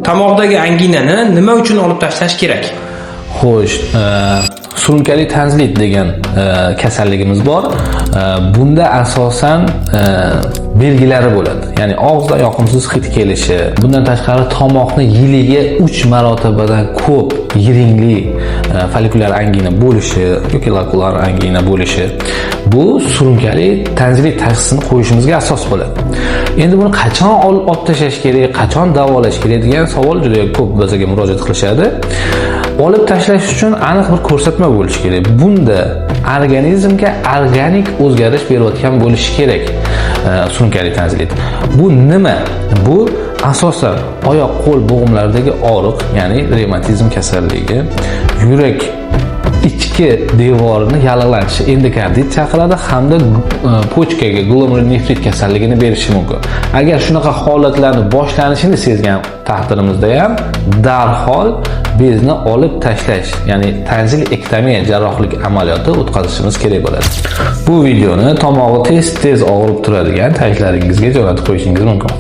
tomoqdagi anginani nima uchun olib tashlash kerak? Xo'sh, surunkali tanzlit degan kasalligimiz bor. Bunda asosan belgilari bo'ladi. Ya'ni og'izda yoqimsiz hid kelishi, bundan tashqari tomoqni yiliga 3 marotabadan ko'p yiringli folikulyar angina bo'lishi yoki lokular angina bo'lishi bu surunkali tanzlit tashxisini qo'yishimizga asos bo'ladi. Endi buni qachon olib tashlash kerak, qachon davolash kerak degan savol juda ko'p bizga murojaat qilishadi. Olib tashlash uchun aniq bir ko'rsatma bo'lishi kerak. Bunda organizmga organik o'zgarish berayotgan bo'lishi kerak surunkali tanzlit. Bu nima? Bu asosan oyoq-qo'l bo'g'imlaridagi og'riq, ya'ni revmatizm kasalligi, yurak ichki devorining yallig'lanishi endokardit chaqiradi hamda pochkaga glomerulonefrit kasalligini berishi mumkin. Agar shunaqa holatlarni boshlanishini sezgan taqdirimizda ham darhol bezni olib tashlash, ya'ni tanzilektomiya jarrohlik amaliyoti o'tkazishimiz kerak bo'ladi. Bu videoni tomog'i tez og'rib turadigan tashlaringizga jo'natib qo'yishingiz mumkin.